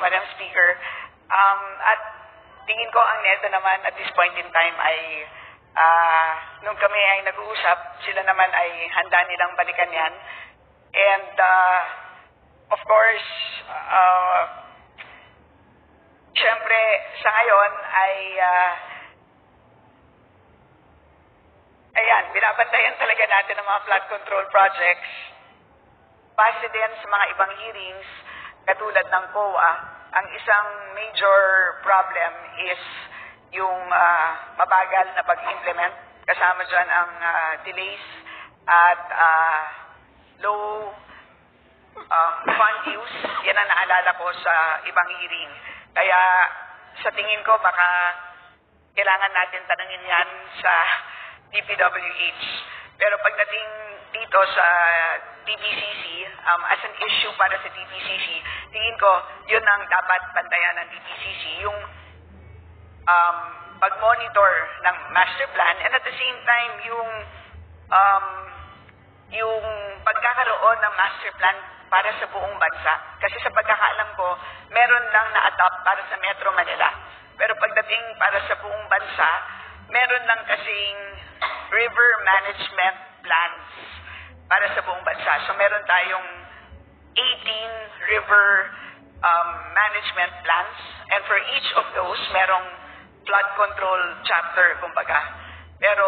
Madam Speaker. At tingin ko ang neto naman at this point in time ay nung kami ay nag-uusap, sila naman ay handa nilang balikan yan. And of course, syempre sa ngayon ay ayan, binabantayan talaga natin ang mga flood control projects. Base din sa mga ibang hearings, katulad ng COA, ang isang major problem is yung mabagal na pag-implement. Kasama dyan ang delays at low fund use. Yan ang naalala ko sa ibang hearing. Kaya sa tingin ko baka kailangan natin tanungin yan sa DPWH. Pero pagdating dito sa DPCC, as an issue para sa DPCC, tingin ko yun ang dapat bantayan ng DPCC, yung pag-monitor ng master plan and at the same time yung pagkakaroon ng master plan para sa buong bansa. Kasi sa pagkakaalam ko, meron lang na-adopt para sa Metro Manila. Pero pagdating para sa buong bansa, meron lang kasing river management plans para sa buong bansa. So meron tayong 18 river management plans and for each of those, merong flood control chapter, kumbaga. Pero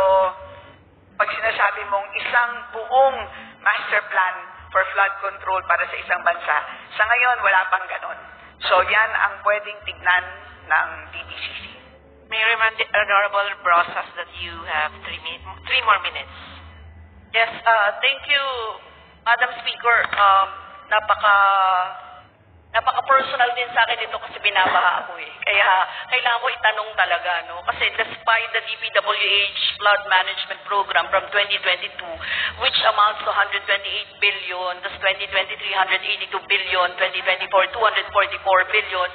pag sinasabi mong isang buong master plan for flood control para sa isang bansa, sa ngayon wala pang ganon. So yan ang pwedeng tignan ng DPCC. May I remind the Honorable Brosas that you have 3 more minutes. Yes, thank you, Madam Speaker. Napaka-personal din sa akin ito kasi binabaha ako eh. Kaya kailangan ko itanong talaga, no? Kasi despite the DPWH Flood Management Program from 2022, which amounts to 128 billion, tas 2023, 182 billion, 2024, 244 billion,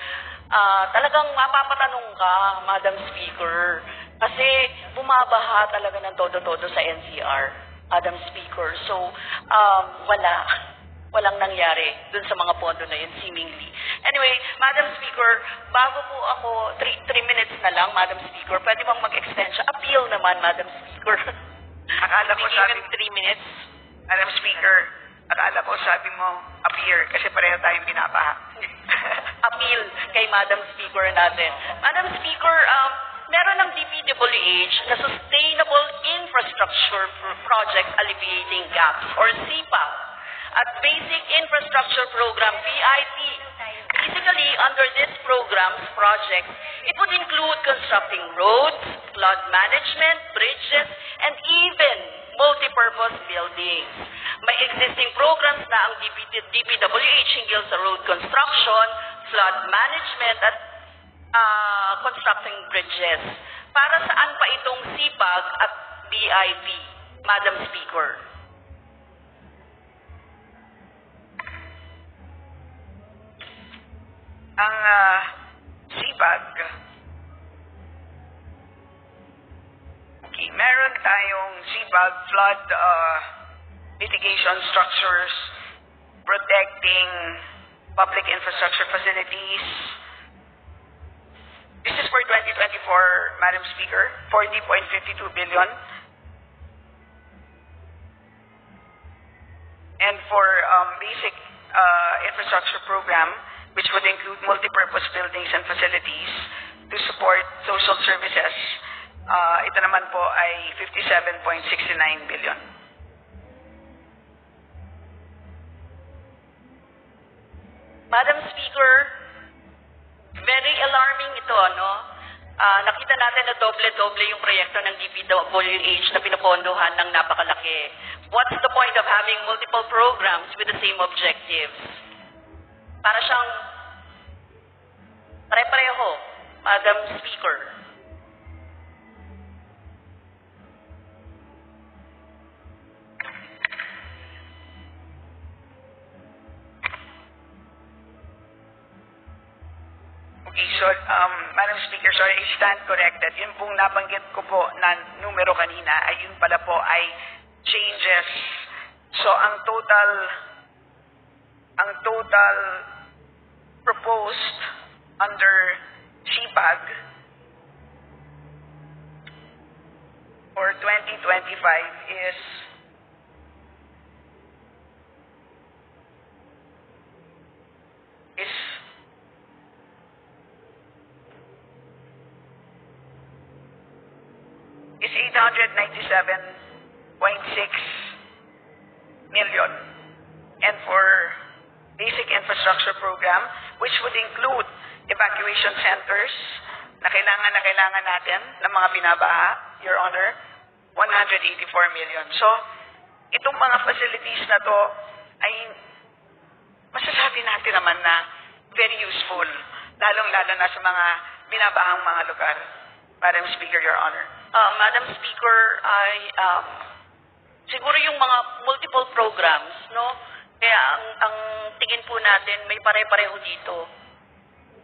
talagang mapapatanong ka, Madam Speaker. Kasi bumabaha talaga ng todo-todo sa NCR, Madam Speaker. So, walang nangyari dun sa mga pondo na yun, seemingly. Anyway, Madam Speaker, bago po ako, 3 minutes na lang, Madam Speaker, pwede bang mag-extend siya? Appeal naman, Madam Speaker. Akala ko sabi 3 minutes. Madam Speaker, akala ko sabi mo, appear, kasi pareho tayong binabaha. Appeal kay Madam Speaker natin. Madam Speaker, meron ng DPWH na Sustainable Infrastructure Project Alleviating Gaps, or SIPAG, at Basic Infrastructure Program, BIP. Basically, under this program's projects, it would include constructing roads, flood management, bridges, and even multi-purpose buildings. May existing programs na ang DPWH hinggil sa road construction, flood management, at constructing bridges. Para saan pa itong SIPAG at BIP, Madam Speaker? Ang SIPAG, okay, meron tayong SIPAG flood mitigation structures, protecting public infrastructure facilities. This is for 2024, Madam Speaker, 40.52 billion. And for basic infrastructure program, which would include multipurpose buildings and facilities to support social services, ito naman po ay 57.69 billion. Madam Speaker, very alarming ito, no? Nakita natin na doble-doble yung proyekto ng DPWH na pinapondohan ng napakalaki. What's the point of having multiple programs with the same objectives? Para siyang pare-pareho, Madam Speaker. Okay, so, Madam Speaker, sorry, I stand corrected. Yung pong nabanggit ko po na numero kanina, ay yun pala po ay changes. So, ang total proposed under CPAG for 2025 is is 897.6 million. And for basic infrastructure program, which would include evacuation centers na kailangan natin ng mga binabaha, Your Honor, 184 million. So, itong mga facilities na to ay masasabi natin naman na very useful, lalong-lalo na sa mga binabahang mga lugar. Madam Speaker, Your Honor. Madam Speaker, siguro yung mga multiple programs, no? Kaya ang tingin po natin may pare-pareho dito.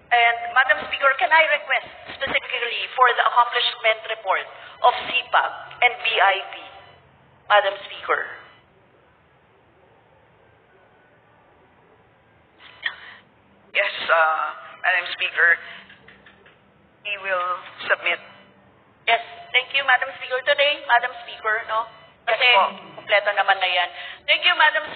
And Madam Speaker, can I request specifically for the accomplishment report of CPAG and BIP, Madam Speaker? Yes, Madam Speaker, we will submit. Yes, thank you, Madam Speaker. Today, Madam Speaker, no? Kasi Yes po. kompleto naman na yan. Thank you, Madam Speaker.